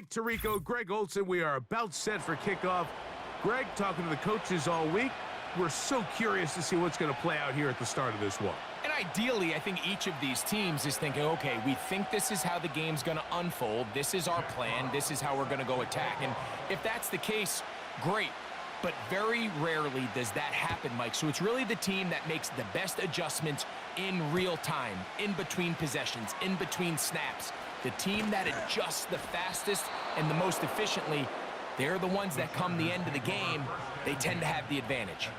Mike Tirico, Greg Olson. We are about set for kickoff. Greg, talking to the coaches all week. We're so curious to see what's going to play out here at the start of this one. And ideally, I think each of these teams is thinking, okay, we think this is how the game's going to unfold. This is our plan. This is how we're going to go attack. And if that's the case, great. But very rarely does that happen, Mike. So it's really the team that makes the best adjustments in real time, in between possessions, in between snaps. The team that adjusts the fastest and the most efficiently, they're the ones that come the end of the game. They tend to have the advantage.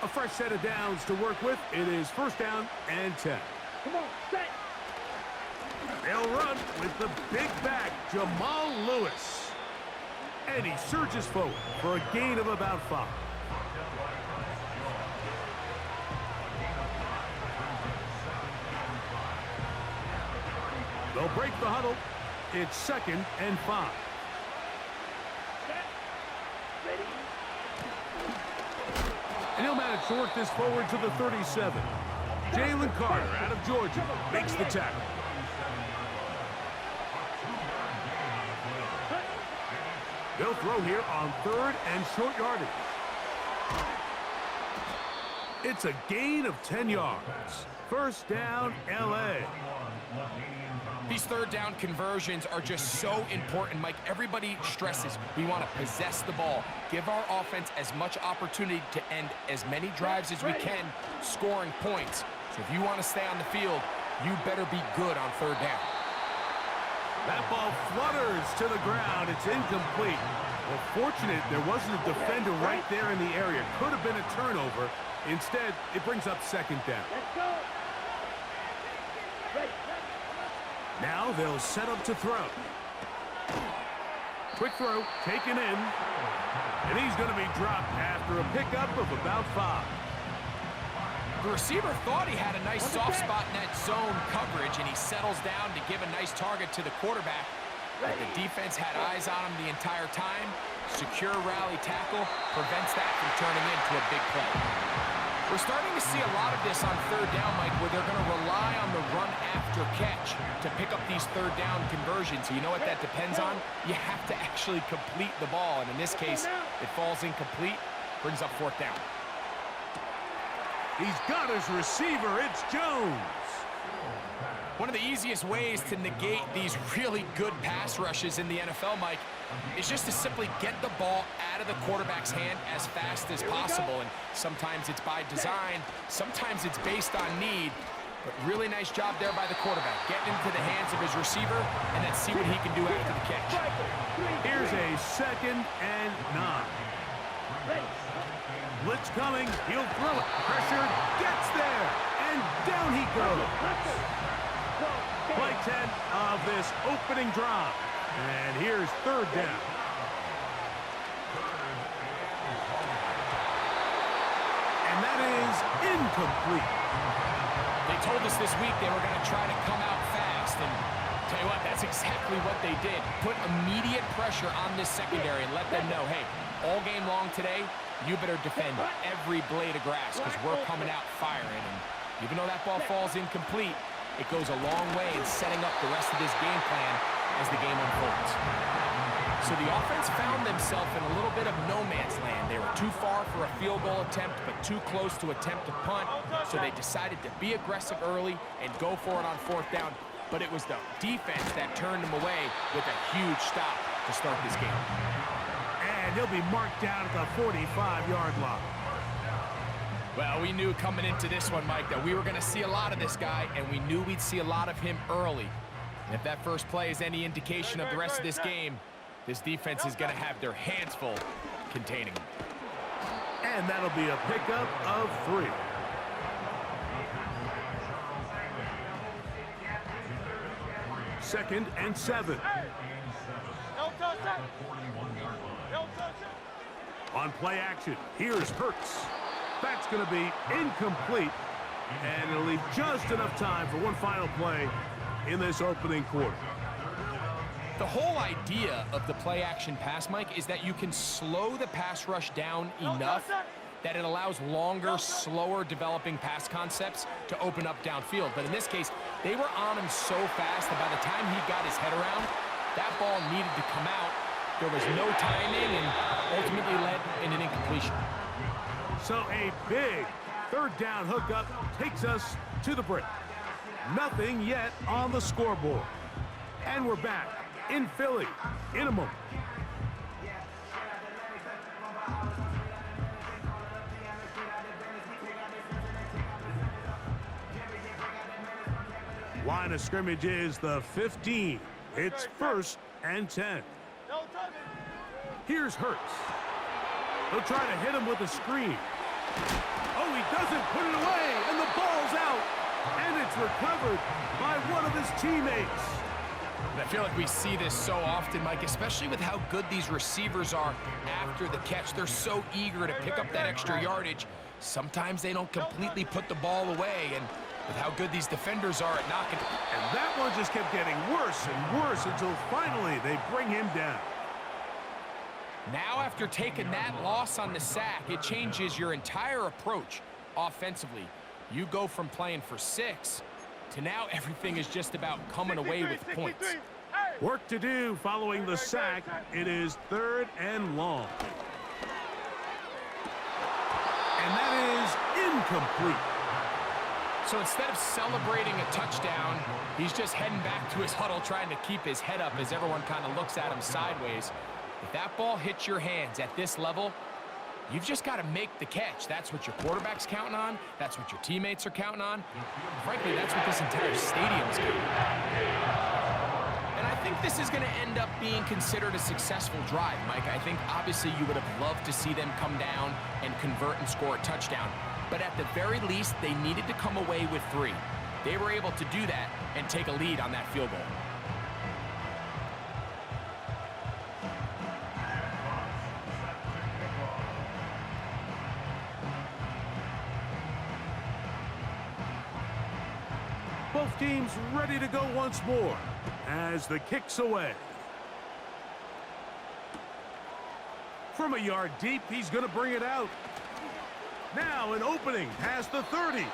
A fresh set of downs to work with. It is first down and 10. Come on, set. They'll run with the big back, Jamal Lewis. And he surges forward for a gain of about 5. They'll break the huddle. It's second and 5. Ready. And he'll manage to work this forward to the 37. Jalen Carter out of Georgia makes the tackle. They'll throw here on third and short yardage. It's a gain of 10 yards. First down, L.A. These third down conversions are just so important, Mike. Everybody stresses we want to possess the ball, give our offense as much opportunity to end as many drives as we can, scoring points. So if you want to stay on the field, you better be good on third down. That ball flutters to the ground. It's incomplete. Well, fortunate there wasn't a defender right there in the area. Could have been a turnover. Instead, it brings up second down. Let's go. Ready. Now they'll set up to throw. Quick throw, taken in. And he's going to be dropped after a pickup of about 5. The receiver thought he had a nice soft spot in that zone coverage, and he settles down to give a nice target to the quarterback. But the defense had eyes on him the entire time. Secure rally tackle prevents that from turning into a big play. We're starting to see a lot of this on third down, Mike, where they're going to rely on the run after catch to pick up these third down conversions. So you know what that depends on? You have to actually complete the ball, and in this case, it falls incomplete, brings up fourth down. He's got his receiver. It's Jones. One of the easiest ways to negate these really good pass rushes in the NFL, Mike, is just to simply get the ball out of the quarterback's hand as fast as possible. And sometimes it's by design, sometimes it's based on need. But really nice job there by the quarterback, getting into the hands of his receiver, and then see what he can do after the catch. Here's a second and 9. Blitz coming, he'll throw it. Pressure gets there, and down he goes. Play 10 of this opening drive. And here's third down. And that is incomplete. They told us this week they were going to try to come out fast, and tell you what, that's exactly what they did. Put immediate pressure on this secondary and let them know, hey, all game long today, you better defend every blade of grass because we're coming out firing. And even though that ball falls incomplete, it goes a long way in setting up the rest of this game plan as the game unfolds. So the offense found themselves in a little bit of no man's land. They were too far for a field goal attempt, but too close to attempt a punt. So they decided to be aggressive early and go for it on fourth down. But it was the defense that turned them away with a huge stop to start this game. And he'll be marked down at the 45-yard line. Well, we knew coming into this one, Mike, that we were going to see a lot of this guy, and we knew we'd see a lot of him early. And if that first play is any indication of the rest of this game, this defense is going to have their hands full containing him. And that'll be a pickup of 3. Second and 7. On play action, here's Hurts. That's going to be incomplete, and it'll leave just enough time for one final play in this opening quarter. The whole idea of the play-action pass, Mike, is that you can slow the pass rush down enough that it allows longer, slower developing pass concepts to open up downfield. But in this case, they were on him so fast that by the time he got his head around, that ball needed to come out. There was no timing and ultimately led in an incompletion. So a big third down hookup takes us to the break. Nothing yet on the scoreboard. And we're back in Philly in a moment. Line of scrimmage is the 15. It's 1st and 10. Here's Hurts. He'll try to hit him with a screen. Oh, he doesn't put it away, and the ball's out. And it's recovered by one of his teammates. And I feel like we see this so often, Mike, especially with how good these receivers are after the catch. They're so eager to pick up that extra yardage. Sometimes they don't completely put the ball away, and with how good these defenders are at knocking. And that one just kept getting worse and worse until finally they bring him down. Now, after taking that loss on the sack, it changes your entire approach offensively. You go from playing for 6 to now everything is just about coming away with points. Work to do following the sack. It is 3rd and long. And that is incomplete. So instead of celebrating a touchdown, he's just heading back to his huddle trying to keep his head up as everyone kind of looks at him sideways. If that ball hits your hands at this level, you've just got to make the catch. That's what your quarterback's counting on. That's what your teammates are counting on. Frankly, that's what this entire stadium is counting on. And I think this is going to end up being considered a successful drive, Mike. I think obviously you would have loved to see them come down and convert and score a touchdown. But at the very least, they needed to come away with 3. They were able to do that and take a lead on that field goal. Both teams ready to go once more as the kick's away. From a yard deep, he's going to bring it out. Now an opening past the 30.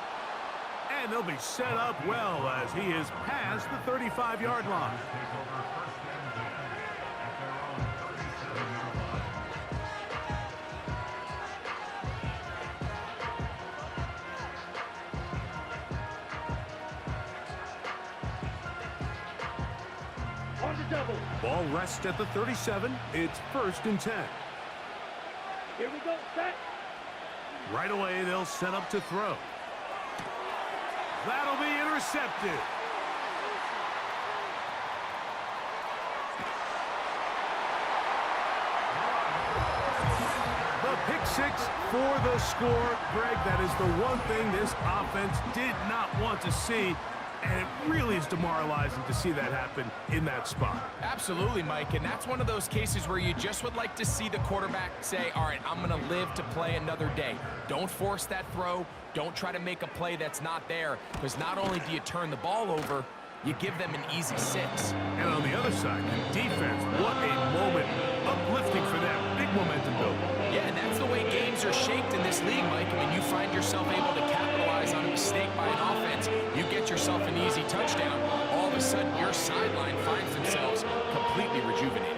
And they'll be set up well as he is past the 35-yard line. On the double. Ball rests at the 37. It's 1st and 10. Here we go, set. Right away, they'll set up to throw. That'll be intercepted. The pick 6 for the score. Greg, that is the one thing this offense did not want to see. And it really is demoralizing to see that happen in that spot. Absolutely, Mike, and that's one of those cases where you just would like to see the quarterback say, all right, I'm going to live to play another day. Don't force that throw. Don't try to make a play that's not there, because not only do you turn the ball over, you give them an easy 6. And on the other side, the defense, what a moment. Uplifting for them. Big momentum building. Yeah, and that's the way games are shaped in this league, Mike. When you find yourself able to capitalize on a mistake by an offense, you get yourself an easy touchdown. All of a sudden, your sideline finds themselves completely rejuvenated.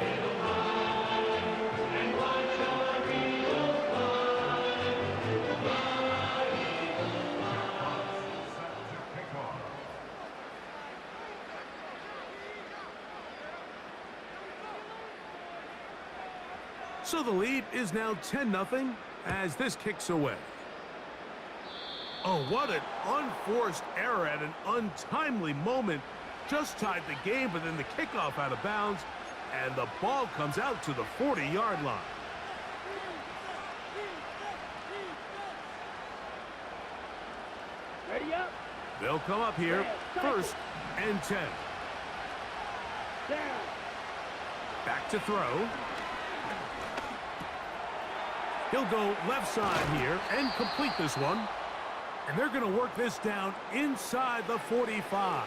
So the lead is now 10-0 as this kicks away. Oh, what an unforced error at an untimely moment. Just tied the game, but then the kickoff out of bounds, and the ball comes out to the 40-yard line. Ready up. They'll come up here, 1st and 10. Down. Back to throw. He'll go left side here and complete this one. And they're going to work this down inside the 45.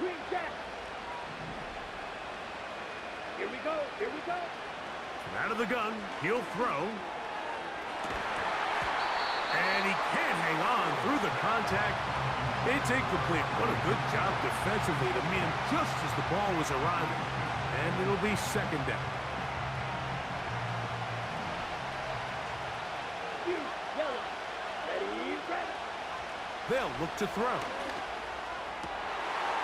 Screen jack. Here we go. Here we go. Out of the gun, he'll throw. And he can't hang on through the contact. It's incomplete. What a good job defensively to meet him just as the ball was arriving. And it'll be second down. You, yellow. Ready, ready. They'll look to throw.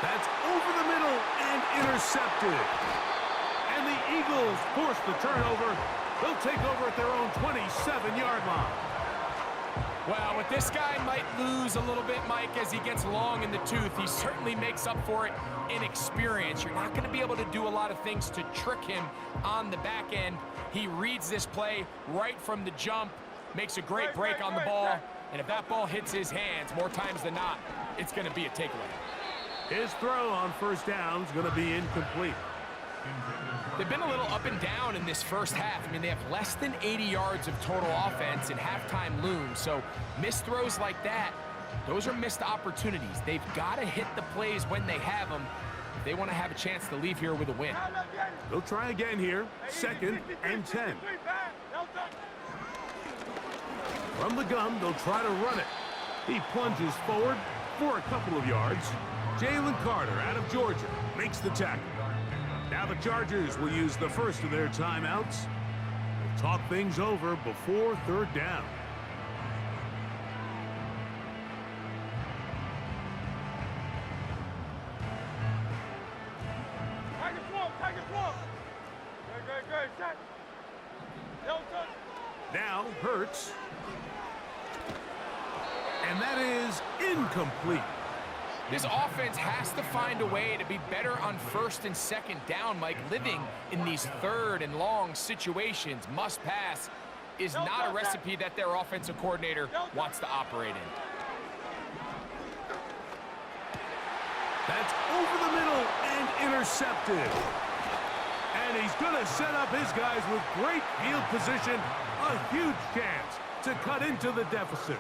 That's over the middle and intercepted. And the Eagles force the turnover. They'll take over at their own 27-yard line. Well, with this guy might lose a little bit, Mike, as he gets long in the tooth. He certainly makes up for it in experience. You're not going to be able to do a lot of things to trick him on the back end. He reads this play right from the jump, makes a great break on the ball, and if that ball hits his hands more times than not, it's going to be a takeaway. His throw on first down is going to be incomplete. They've been a little up and down in this first half. I mean, they have less than 80 yards of total offense, and halftime looms. So missed throws like that, those are missed opportunities. They've got to hit the plays when they have them if they want to have a chance to leave here with a win. They'll try again here. 2nd and 10. From the gun, they'll try to run it. He plunges forward for a couple of yards. Jalen Carter out of Georgia makes the tackle. Now the Chargers will use the first of their timeouts. They'll talk things over before third down. Now Hurts. And that is incomplete. This offense has to find a way to be better on first and second down, Mike. Living in these third and long situations, must pass, is not a recipe that their offensive coordinator wants to operate in. That's over the middle and intercepted. And he's going to set up his guys with great field position. A huge chance to cut into the deficit.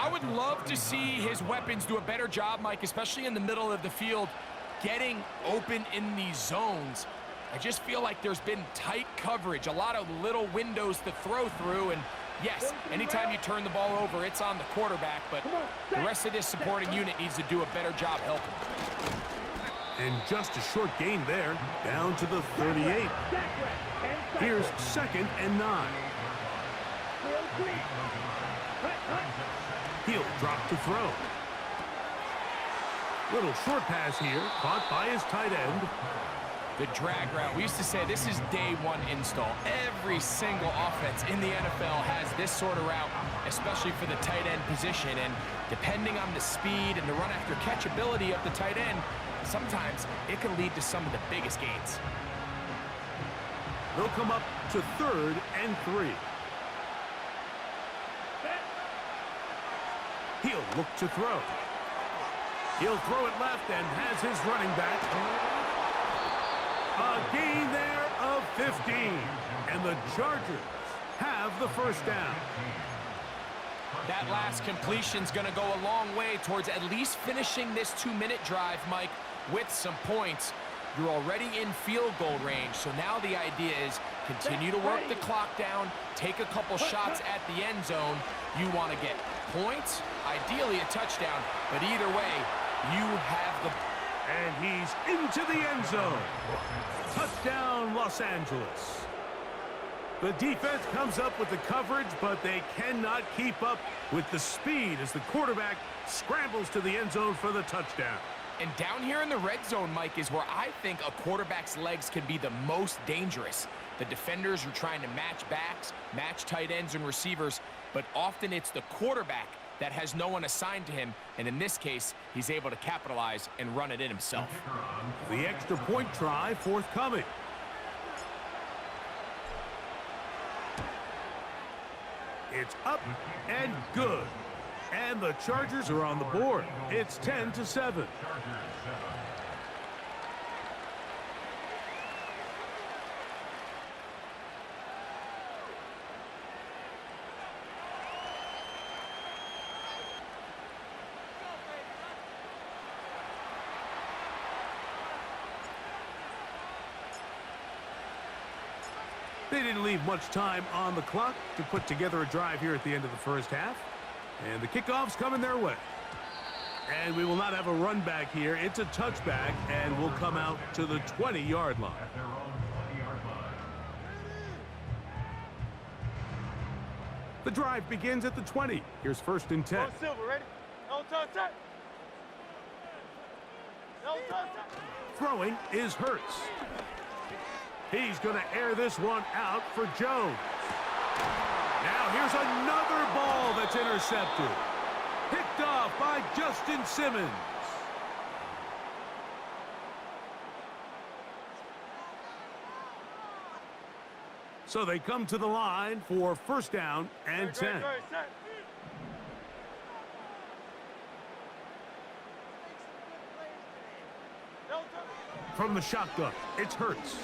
I would love to see his weapons do a better job, Mike, especially in the middle of the field, getting open in these zones. I just feel like there's been tight coverage, a lot of little windows to throw through, and yes, anytime you turn the ball over, it's on the quarterback, but the rest of this supporting unit needs to do a better job helping. And just a short gain there, down to the 38. Here's 2nd and 9. He'll drop to throw. Little short pass here, caught by his tight end. The drag route. We used to say this is day one install. Every single offense in the NFL has this sort of route, especially for the tight end position. And depending on the speed and the run after catch ability of the tight end, sometimes it can lead to some of the biggest gains. They'll come up to 3rd and 3. He'll look to throw. He'll throw it left and has his running back. A gain there of 15. And the Chargers have the first down. That last completion's going to go a long way towards at least finishing this 2-minute drive, Mike, with some points. You're already in field goal range, so now the idea is continue to work the clock down, take a couple shots at the end zone. You want to get points, ideally a touchdown, but either way, you have the... And he's into the end zone. Touchdown, Los Angeles. The defense comes up with the coverage, but they cannot keep up with the speed as the quarterback scrambles to the end zone for the touchdown. And down here in the red zone, Mike, is where I think a quarterback's legs can be the most dangerous. The defenders are trying to match backs, match tight ends and receivers, but often it's the quarterback that has no one assigned to him, and in this case, he's able to capitalize and run it in himself. The extra point try forthcoming. It's up and good. And the Chargers are on the board. It's 10-7. They didn't leave much time on the clock to put together a drive here at the end of the first half. And the kickoff's coming their way. And we will not have a run back here. It's a touchback, and we'll come out to the 20-yard line. The drive begins at the 20. Here's 1st and 10. Silver, ready? No touch. No touch. Throwing is Hurts. He's going to air this one out for Jones. Now here's another ball that's intercepted. Picked off by Justin Simmons. So they come to the line for 1st down and 10. From the shotgun, it's Hurts.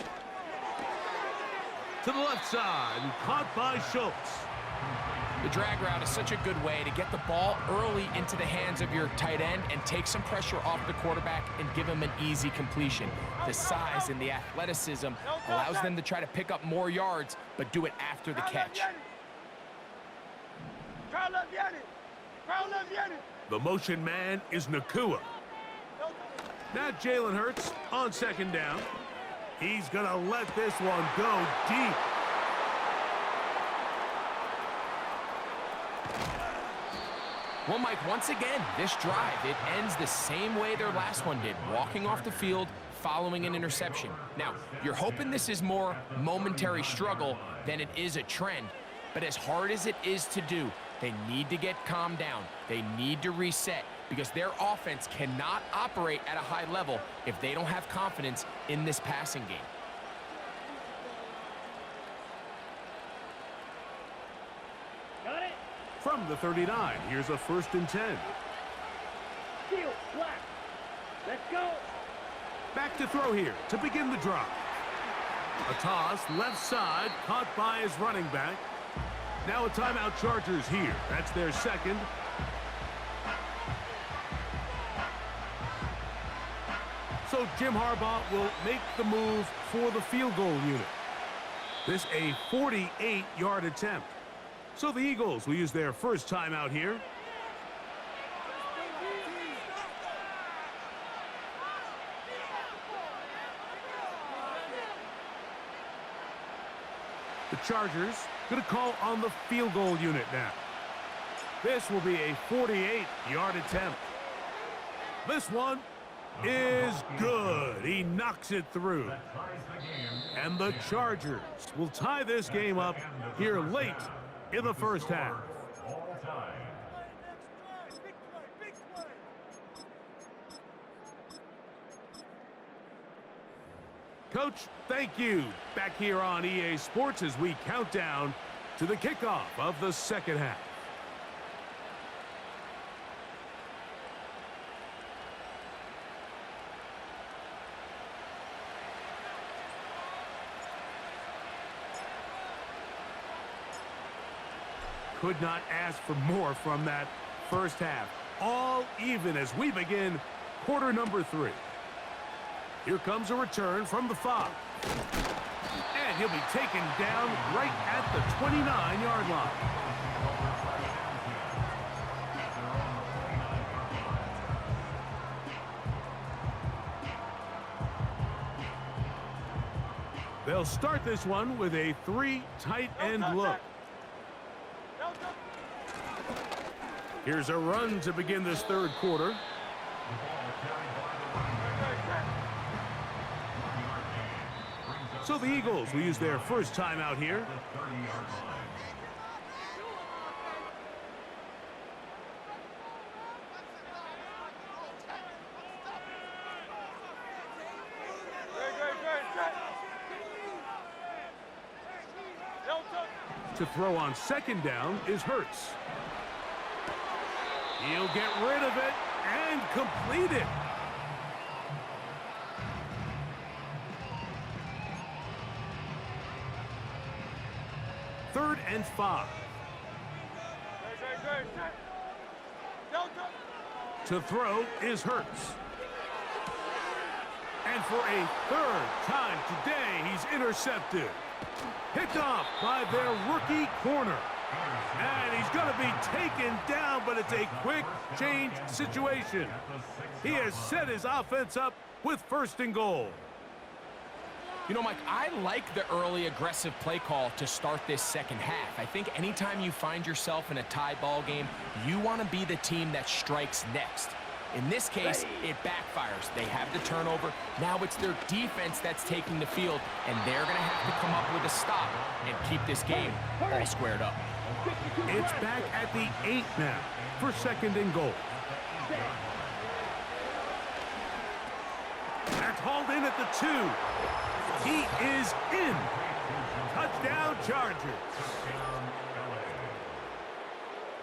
To the left side, and caught by Schultz. The drag route is such a good way to get the ball early into the hands of your tight end and take some pressure off the quarterback and give him an easy completion. The size and the athleticism allows them to try to pick up more yards, but do it after the catch. The motion man is Nakua. Now Jalen Hurts on 2nd down. He's going to let this one go deep. Well, Mike, once again, this drive, it ends the same way their last one did, walking off the field, following an interception. Now, you're hoping this is more momentary struggle than it is a trend, but as hard as it is to do, they need to get calmed down. They need to reset because their offense cannot operate at a high level if they don't have confidence in this passing game. Got it. From the 39, here's a 1st and 10. Field, black. Let's go. Back to throw here to begin the drive. A toss, left side, caught by his running back. Now a timeout Chargers here. That's their 2nd. So Jim Harbaugh will make the move for the field goal unit. This a 48-yard attempt. So the Eagles will use their 1st timeout here. The Chargers going to call on the field goal unit now. This will be a 48-yard attempt. This one is good. He knocks it through. And the Chargers will tie this game up here late in the 1st half. Coach, thank you. Back here on EA Sports as we count down to the kickoff of the 2nd half. Could not ask for more from that 1st half. All even as we begin quarter number 3. Here comes a return from the 5. And he'll be taken down right at the 29-yard line. They'll start this one with a 3 tight end look. Here's a run to begin this 3rd quarter. So the Eagles will use their 1st timeout here. To throw on 2nd down is Hurts. He'll get rid of it and complete it. Third and 5. To throw is Hurts. And for a 3rd time today, he's intercepted. Picked off by their rookie corner. And he's going to be taken down, but it's a quick change situation. He has set his offense up with 1st and goal. You know, Mike, I like the early aggressive play call to start this second half. I think anytime you find yourself in a tie ball game, you want to be the team that strikes next. In this case, it backfires. They have the turnover. Now it's their defense that's taking the field, and they're going to have to come up with a stop and keep this game all squared up. It's back at the 8 now for 2nd and goal. That's hauled in at the 2. He is in. Touchdown, Chargers.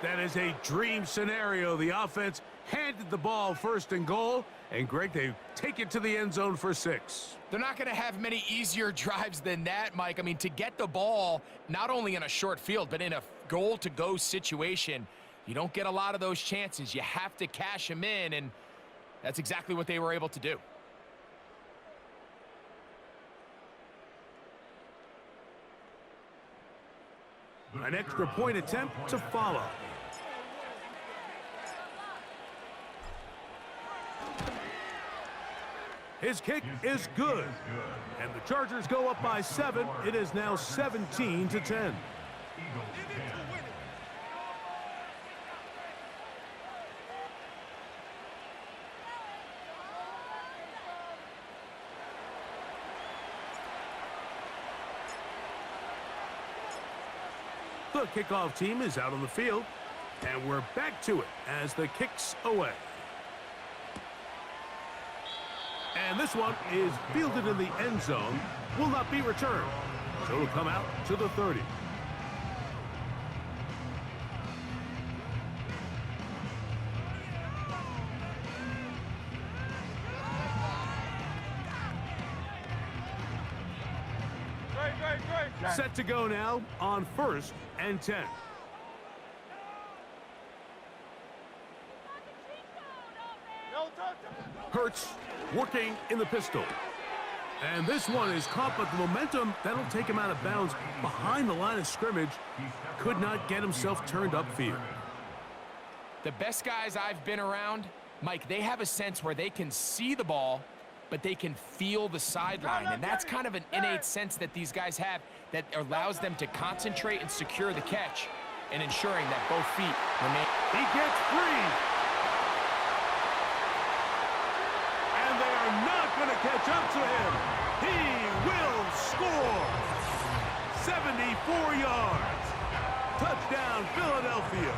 That is a dream scenario. The offense handed the ball 1st and goal, and Greg, they take it to the end zone for 6. They're not going to have many easier drives than that, Mike. I mean, to get the ball, not only in a short field, but in a goal-to-go situation, you don't get a lot of those chances. You have to cash them in, and that's exactly what they were able to do. An extra point attempt to follow. His kick is good. And the Chargers go up by 7. It is now 17-10. The kickoff team is out on the field, and we're back to it as the kick's away. And this one is fielded in the end zone, will not be returned. So it'll come out to the 30. Set to go now on 1st and 10. Hurts working in the pistol. And this one is caught, but the momentum, that'll take him out of bounds behind the line of scrimmage. Could not get himself turned upfield. The best guys I've been around, Mike, they have a sense where they can see the ball, but they can feel the sideline. And that's kind of an innate sense that these guys have that allows them to concentrate and secure the catch and ensuring that both feet remain. He gets free. And they are not going to catch up to him. He will score. 74 yards. Touchdown, Philadelphia.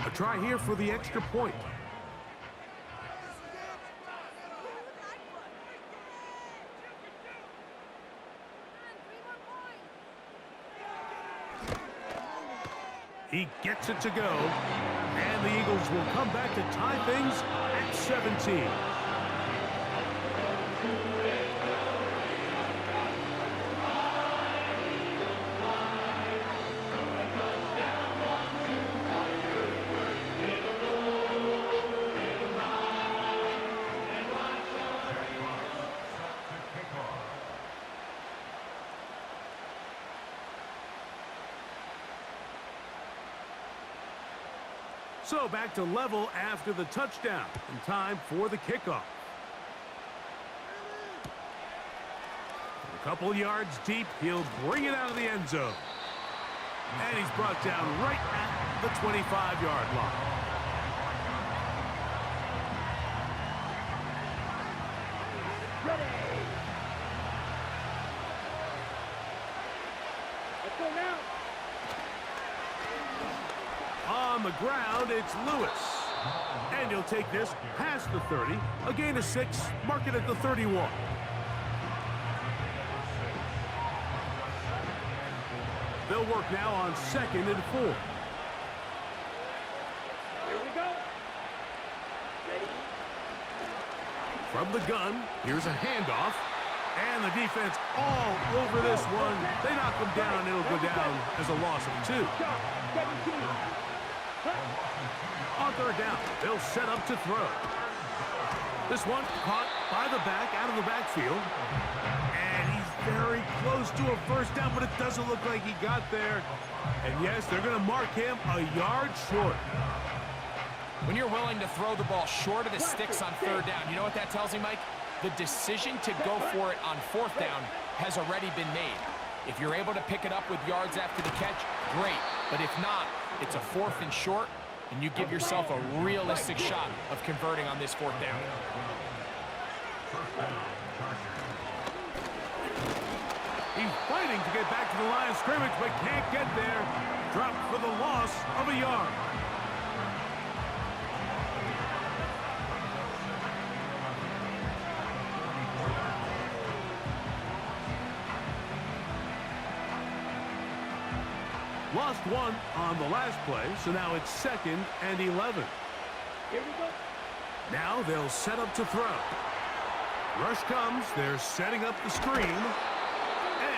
A try here for the extra point. He gets it to go, and the Eagles will come back to tie things at 17. So back to level after the touchdown, and time for the kickoff. A couple yards deep, he'll bring it out of the end zone. And he's brought down right at the 25-yard line. Ready. Let's go now. On the ground, it's Lewis. And he'll take this past the 30. A gain of 6, mark it at the 31. They'll work now on 2nd and 4. Here we go. Ready. From the gun, here's a handoff. And the defense all over this one. They knock him down. It'll go down as a loss of 2. On third down, they'll set up to throw. This one caught by the back, out of the backfield. And he's very close to a first down, but it doesn't look like he got there. And yes, they're going to mark him a yard short. When you're willing to throw the ball short of the sticks on third down, you know what that tells me, Mike? The decision to go for it on fourth down has already been made. If you're able to pick it up with yards after the catch, great. But if not, it's a fourth and short, and you give yourself a realistic shot of converting on this fourth down. He's fighting to get back to the line of scrimmage, but can't get there. Dropped for the loss of a yard. Lost one on the last play, so now it's 2nd and 11. Here we go. Now they'll set up to throw. Rush comes, they're setting up the screen,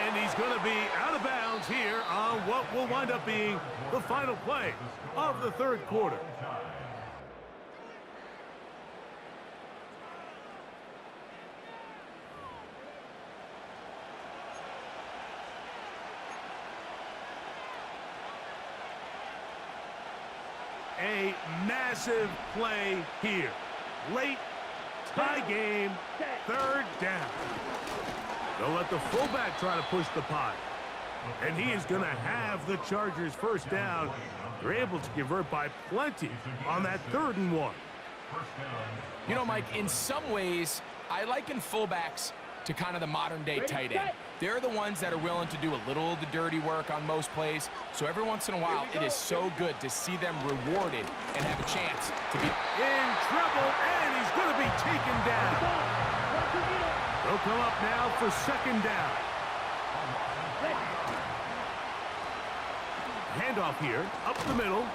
and he's going to be out of bounds here on what will wind up being the final play of the third quarter. A massive play here. Late tie game, third down. They'll let the fullback try to push the pot. And he is going to have the Chargers first down. They're able to convert by plenty on that 3rd and 1. You know, Mike, in some ways, I liken fullbacks to kind of the modern-day tight end. They're the ones that are willing to do a little of the dirty work on most plays. So every once in a while, it is so good to see them rewarded and have a chance to be in trouble, and he's going to be taken down. They'll come up now for 2nd down. Handoff here, up the middle,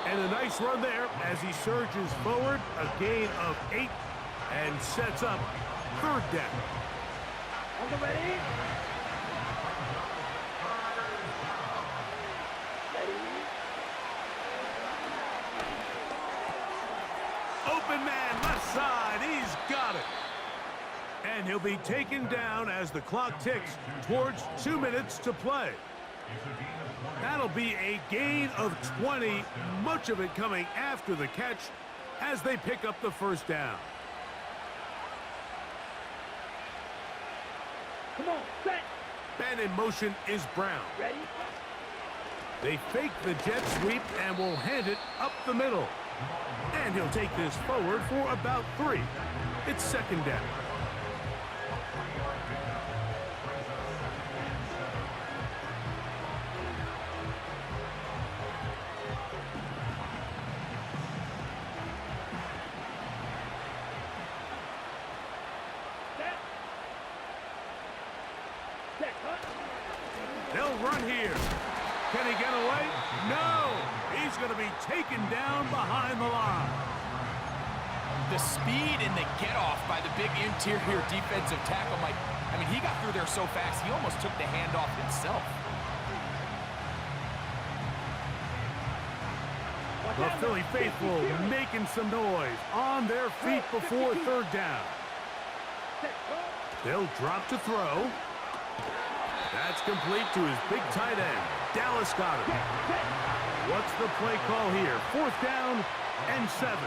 and a nice run there as he surges forward, a gain of 8, and sets up 3rd down. Ready? Open man, left side, he's got it. And he'll be taken down as the clock ticks towards 2 minutes to play. That'll be a gain of 20, much of it coming after the catch as they pick up the first down. Come on, set. Man in motion is Brown. Ready? They fake the jet sweep and will hand it up the middle. And he'll take this forward for about 3. It's 2nd down. They'll run here. Can he get away? No! He's going to be taken down behind the line. the speed and the get-off by the big interior defensive tackle. Mike, I mean, he got through there so fast, he almost took the handoff himself. The Philly faithful making some noise on their feet before third down. They'll drop to throw. That's complete to his big tight end, Dallas Goedert. What's the play call here? 4th down and 7.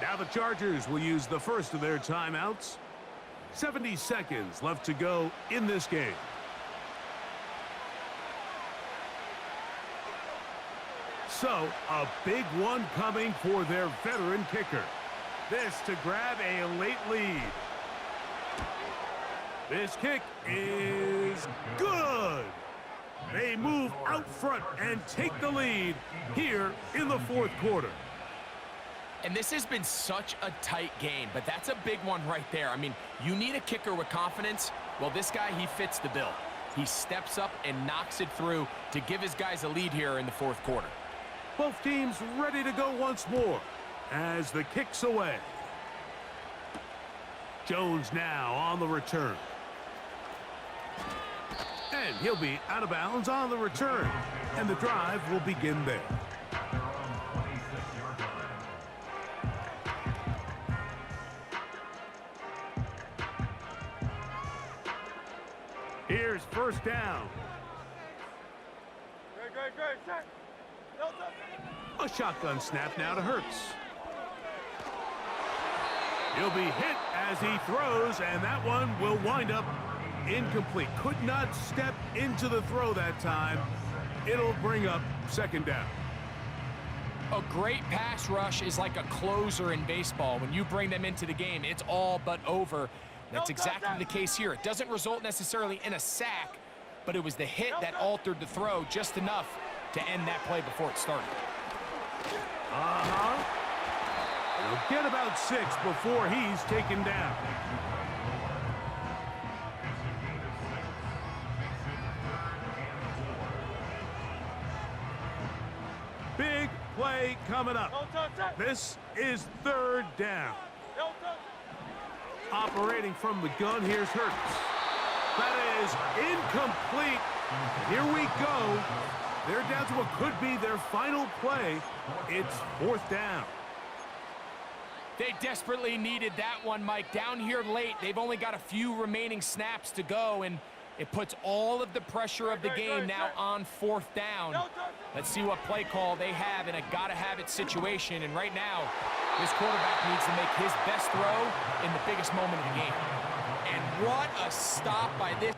Now the Chargers will use the first of their timeouts. 70 seconds left to go in this game. So, a big one coming for their veteran kicker. This to grab a late lead. This kick is good. They move out front and take the lead here in the 4th quarter. And this has been such a tight game, but that's a big one right there. I mean, you need a kicker with confidence. Well, this guy, he fits the bill. He steps up and knocks it through to give his guys a lead here in the 4th quarter. Both teams ready to go once more as the kick's away. Jones now on the return. And he'll be out of bounds on the return. And the drive will begin there. Here's first down. A shotgun snap now to Hurts. He'll be hit as he throws, and that one will wind up incomplete. Could not step into the throw that time. It'll bring up second down. A great pass rush is like a closer in baseball. When you bring them into the game, it's all but over. That's exactly the case here. It doesn't result necessarily in a sack, but it was the hit that altered the throw just enough to end that play before it started. He'll get about 6 before he's taken down. Big play coming up. This is third down. Operating from the gun, here's Hurts. That is incomplete. Here we go. They're down to what could be their final play. It's fourth down. They desperately needed that one, Mike. Down here late, they've only got a few remaining snaps to go, and it puts all of the pressure of the game now on fourth down. Let's see what play call they have in a gotta-have-it situation. And right now, this quarterback needs to make his best throw in the biggest moment of the game. And what a stop by this.